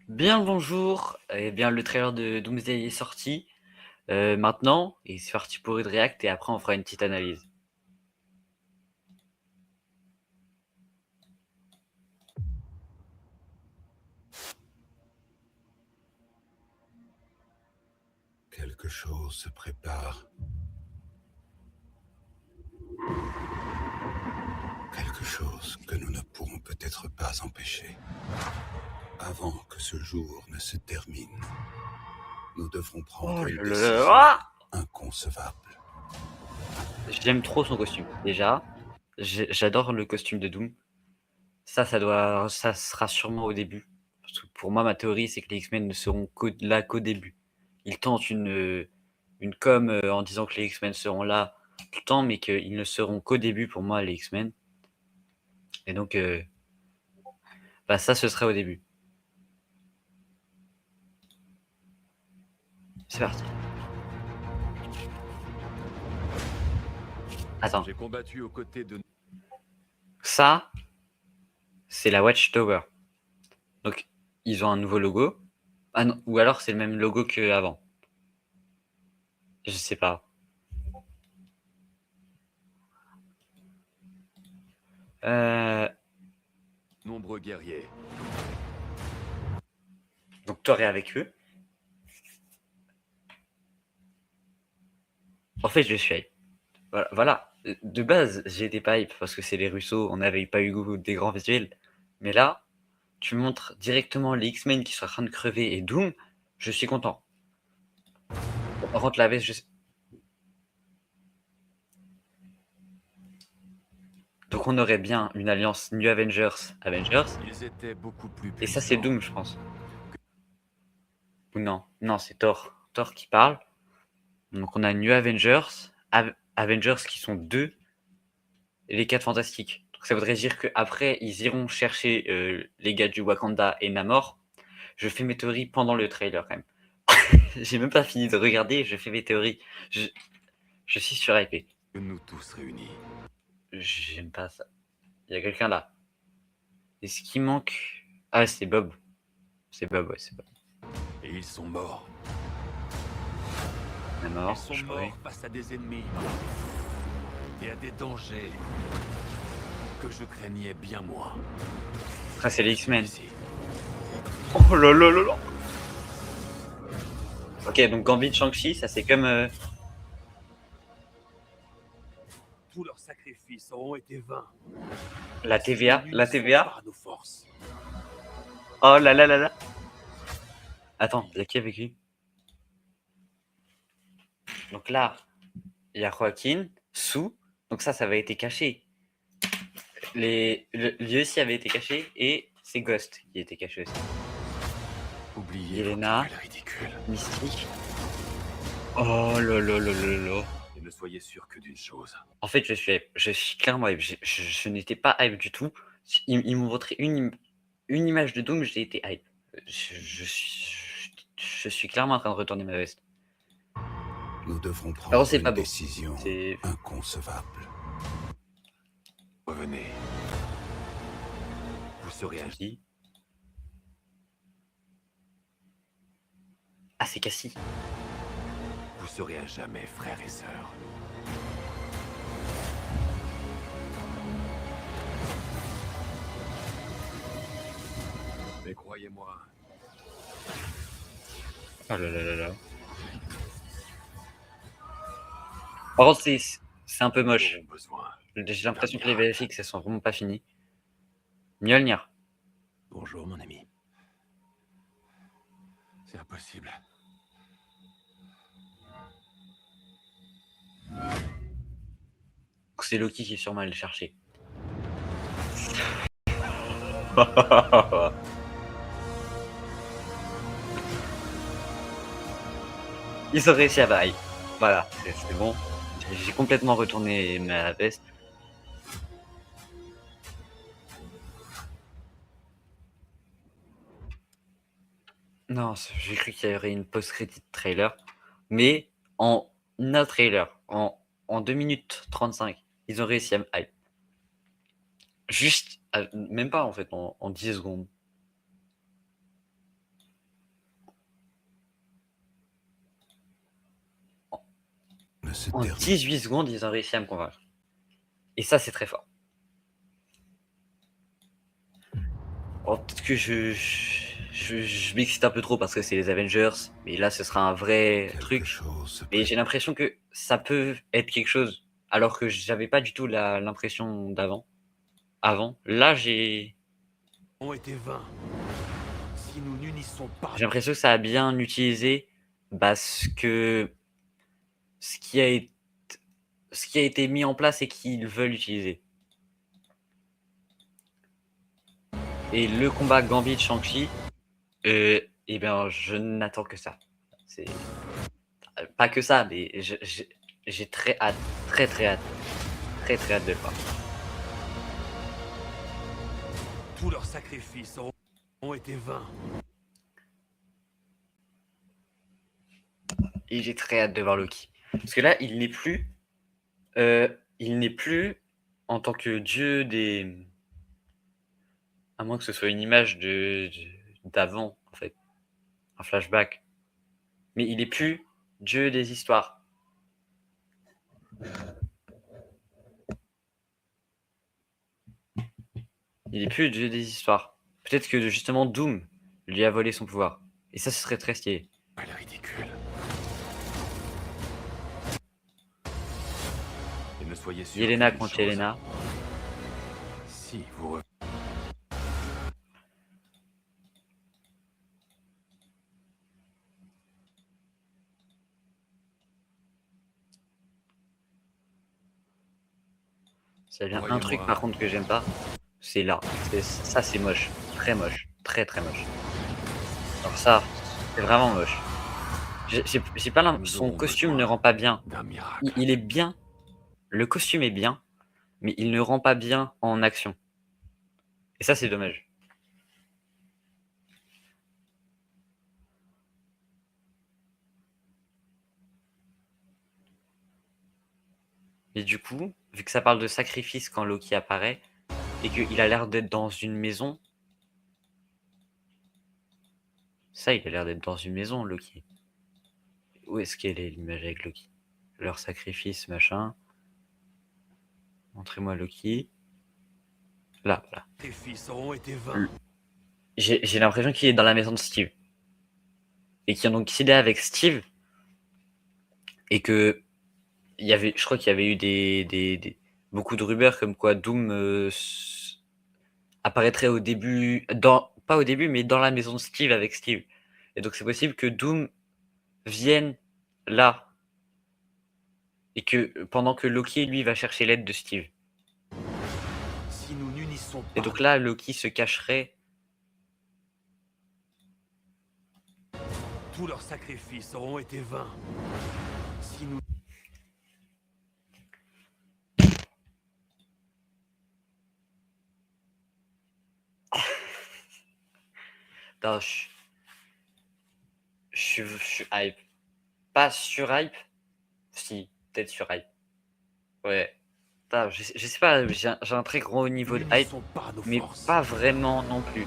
Bien le bonjour, eh bien le trailer de Doomsday est sorti maintenant et c'est parti pour une react et après on fera une petite analyse. Quelque chose se prépare. Quelque chose que nous ne pourrons peut-être pas empêcher. Avant que ce jour ne se termine, nous devrons prendre Oh une là là là décision là. inconcevable. J'aime trop son costume. Déjà, j'adore le costume de Doom. Ça sera sûrement au début. Parce que pour moi, ma théorie, c'est que les X-Men ne seront là qu'au début. Ils tentent une com en disant que les X-Men seront là tout le temps, mais qu'ils ne seront qu'au début pour moi, les X-Men. Et donc, ça, ce sera au début. C'est parti. Attends, J'ai combattu aux côtés de... ça, c'est la Watchtower. Donc, ils ont un nouveau logo. Ah non, ou alors c'est le même logo qu'avant. Je sais pas. nombreux guerriers. Donc, Thor est avec eux. En fait, je suis hype. Voilà. De base, j'étais pas hype parce que c'est les Russos, on n'avait pas eu goût des grands visuels. Mais là, tu montres directement les X-Men qui sont en train de crever et Doom, je suis content. Par contre, la veste, je sais... Donc, on aurait bien une alliance New Avengers. Ils étaient beaucoup plus Et ça, c'est puissants. Doom, je pense. Ou non, non, c'est Thor. Thor qui parle. Donc, on a New Avengers qui sont deux, et les 4 fantastiques. Donc, ça voudrait dire qu'après, ils iront chercher les gars du Wakanda et Namor. Je fais mes théories pendant le trailer, quand même. J'ai même pas fini de regarder, je fais mes théories. Je suis surhypé. Que nous tous réunis. J'aime pas ça. Il y a quelqu'un là. Est-ce qu'il manque? Ah, c'est Bob. C'est Bob, ouais, c'est Bob. Et ils sont morts. Namor, Ils sont morts face à des ennemis. Et à des dangers que je craignais bien moins. Ça, c'est les X-Men. Ici. Oh là là là là. Ok, donc Gambit, Shang-Chi, ça c'est comme... Tous leurs sacrifices auront été vains. la TVA. La TVA. Par nos forces. Oh là là là là. Attends, il y a qui avec lui? Donc là, il y a Joaquin, Sue. Donc ça avait été caché. Lui aussi avait été caché et c'est Ghost qui était caché aussi. Oubliez Yelena, le ridicule. Mystique. Oh là là là là là. Et ne soyez sûr que d'une chose. En fait, je suis clairement hype. Je n'étais pas hype du tout. Ils m'ont montré une image de Doom, j'ai été hype. Je suis clairement en train de retourner ma veste. Nous devrons Alors, prendre c'est pas une beau. décision C'est... inconcevable. Revenez. Vous serez un... Qui? Ah, c'est Cassie. Vous serez à jamais frères et sœurs. Mais croyez-moi, Oh là là là là. Par contre, c'est un peu nous moche. aurons besoin. J'ai l'impression que les VFX, elles sont vraiment pas finies. Mjolnir. Bonjour, mon ami. C'est impossible. C'est Loki qui est sûrement allé le chercher. Ils ont réussi à bail. Voilà, c'est bon. J'ai complètement retourné ma veste. Non, j'ai cru qu'il y aurait une post-credit trailer. Mais en un trailer, en 2 minutes 35, ils ont réussi à me hype. Juste, même pas en fait, en 10 secondes. ne se En termine. 18 secondes, ils ont réussi à me convaincre. Et ça, c'est très fort. Oh, peut-être que je m'excite un peu trop parce que c'est les Avengers, mais là, ce sera un vrai Quelque truc. chose se Mais j'ai l'impression que ça peut être quelque chose, alors que j'avais pas du tout l'impression d'avant. Avant, là, j'ai Ont été vains. Si nous n'unissons pas. l'impression que ça a bien utilisé bah, ce qui a été, ce qui a été mis en place et qu'ils veulent utiliser. Et le combat Gambit-Shang-Chi, eh bien, je n'attends que ça. C'est pas que ça, mais j'ai très hâte, très hâte, très hâte de le voir. Tous leurs sacrifices ont été vains. Et j'ai très hâte de voir Loki. Parce que là, il n'est plus en tant que dieu des. À moins que ce soit une image d'avant, en fait, un flashback. Mais il est plus dieu des histoires. Il est plus dieu des histoires. Peut-être que justement Doom lui a volé son pouvoir. Et ça, ce serait très stylé. Elle est ridicule. Et ne soyez sûr. Yelena d'une contre chose. Yelena. Si vous. Ça vient un Croyez-moi. truc par contre que j'aime pas. C'est là. Ça, c'est moche. Très moche. Très moche. Alors ça, c'est vraiment moche. J'ai pas son costume ne rend pas bien. D'un miracle. Il est bien. Le costume est bien, mais il ne rend pas bien en action. Et ça, c'est dommage. Et du coup, vu que ça parle de sacrifice quand Loki apparaît, et qu'il a l'air d'être dans une maison. Ça, il a l'air d'être dans une maison, Loki. Où est-ce qu'elle est l'image avec Loki? Leur sacrifice, machin. Montrez-moi Loki. Là, voilà. Tes fils auront été vains. J'ai l'impression qu'il est dans la maison de Steve. Et qu'ils ont donc décidé avec Steve. Et que je crois qu'il y avait eu beaucoup de rumeurs comme quoi Doom apparaîtrait au début, pas au début, mais dans la maison de Steve avec Steve. Et donc c'est possible que Doom vienne là. Et que pendant que Loki, lui, va chercher l'aide de Steve. Si nous n'unissons pas. Et donc là, Loki se cacherait. Tous leurs sacrifices auront été vains. Si nous. Non, je suis hype. Pas sur hype. Si, peut-être sur hype. Ouais. Putain, je sais pas, j'ai un très gros niveau de hype, N'unissons pas nos mais forces. pas vraiment non plus.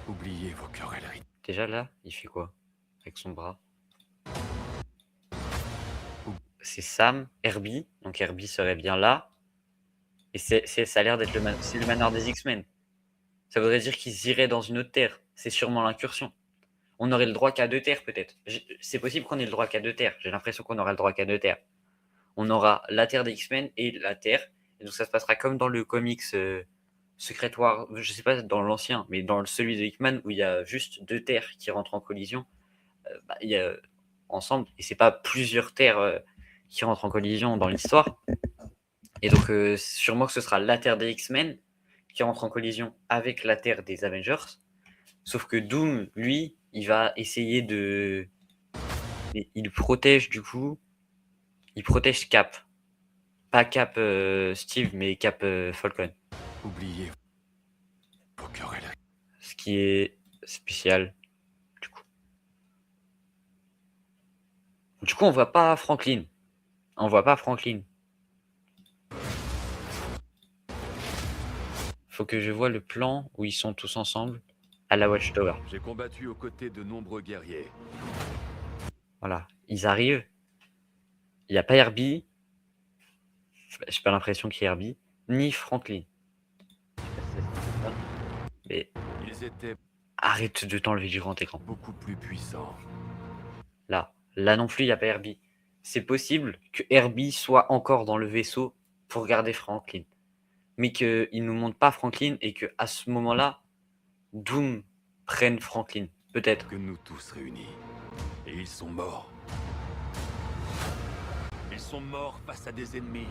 Oubliez vos querelleries. Déjà là, il fait quoi avec son bras? C'est Sam, Herbie. Donc Herbie serait bien là. Et ça a l'air d'être le manoir des X-Men. Ça voudrait dire qu'ils iraient dans une autre terre. C'est sûrement l'incursion. On aurait le droit qu'à 2 terres peut-être. C'est possible qu'on ait le droit qu'à 2 terres. J'ai l'impression qu'on aura le droit qu'à 2 terres. On aura la terre des X-Men et la terre. Et donc ça se passera comme dans le comics Secret War, je sais pas dans l'ancien, mais dans celui de Hickman où il y a juste 2 terres qui rentrent en collision. Il y a ensemble, et c'est pas plusieurs terres qui rentrent en collision dans l'histoire. Et donc sûrement que ce sera la terre des X-Men qui rentre en collision avec la terre des Avengers. Sauf que Doom, lui, il va essayer de... Il protège du coup... Il protège Cap. Pas Cap Steve, mais Cap Falcon. Oubliez vos querelleries. Ce qui est spécial, du coup. Du coup, on voit pas Franklin. On voit pas Franklin. Faut que je vois le plan où ils sont tous ensemble à la Watchtower. J'ai combattu aux côtés de nombreux guerriers. Voilà. Ils arrivent Il n'y a pas Herbie. J'ai pas l'impression qu'il y ait Herbie, ni Franklin. Mais Ils étaient arrête de t'enlever du grand écran. beaucoup plus puissants. Là non plus, il n'y a pas Herbie. C'est possible que Herbie soit encore dans le vaisseau pour garder Franklin. Mais qu'il ne nous montre pas Franklin et qu'à ce moment-là, Doom prenne Franklin. Peut-être. Que nous tous réunis. Et ils sont morts. Ils sont morts face à des ennemis.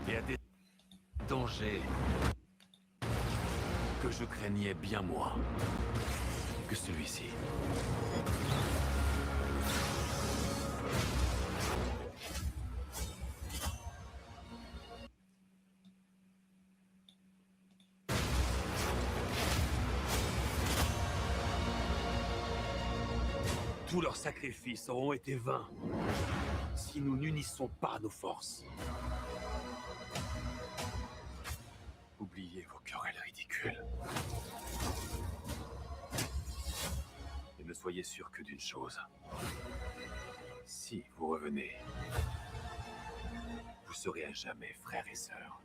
Et à des dangers que je craignais bien moins que celui-ci. Tous leurs sacrifices auront été vains si nous n'unissons pas nos forces. Oubliez vos querelles ridicules. Et ne soyez sûr que d'une chose. Si vous revenez, vous serez à jamais frères et sœurs.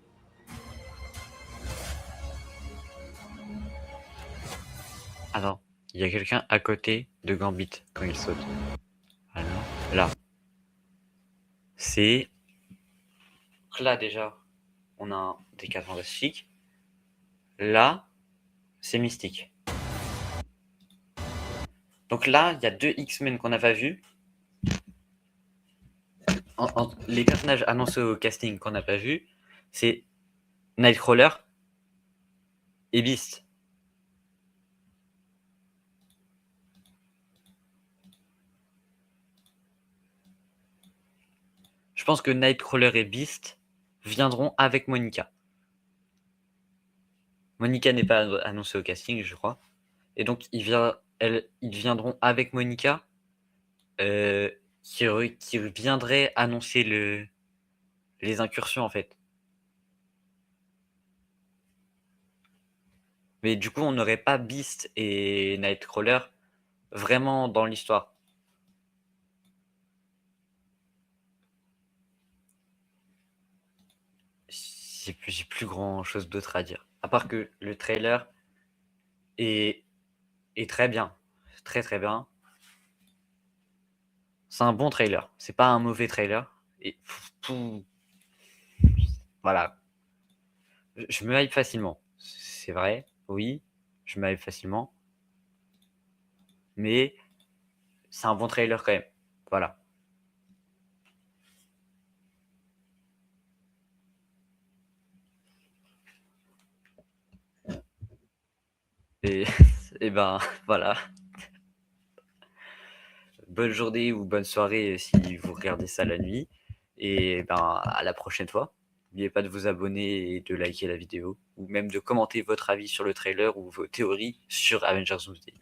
Attends, il y a quelqu'un à côté de Gambit quand il saute. Alors, là. C'est... Là déjà, on a un des 4 fantastiques. Là, c'est Mystique. Donc là, il y a 2 X-Men qu'on n'a pas vus. Les personnages annoncés au casting qu'on n'a pas vus, c'est Nightcrawler et Beast. Je pense que Nightcrawler et Beast viendront avec Monica. Monica n'est pas annoncée au casting, je crois. Et donc, ils viendront avec Monica, qui viendrait annoncer les incursions, en fait. Mais du coup, on n'aurait pas Beast et Nightcrawler vraiment dans l'histoire. J'ai plus grand chose d'autre à dire. À part que le trailer est très bien. Très très bien. C'est un bon trailer. C'est pas un mauvais trailer. Et tout. Voilà. Je me hype facilement. C'est vrai, oui. Je me hype facilement. Mais c'est un bon trailer quand même. Voilà. Et, et ben voilà. Bonne journée ou bonne soirée si vous regardez ça la nuit. Et ben à la prochaine fois. N'oubliez pas de vous abonner et de liker la vidéo. Ou même de commenter votre avis sur le trailer ou vos théories sur Avengers Doomsday.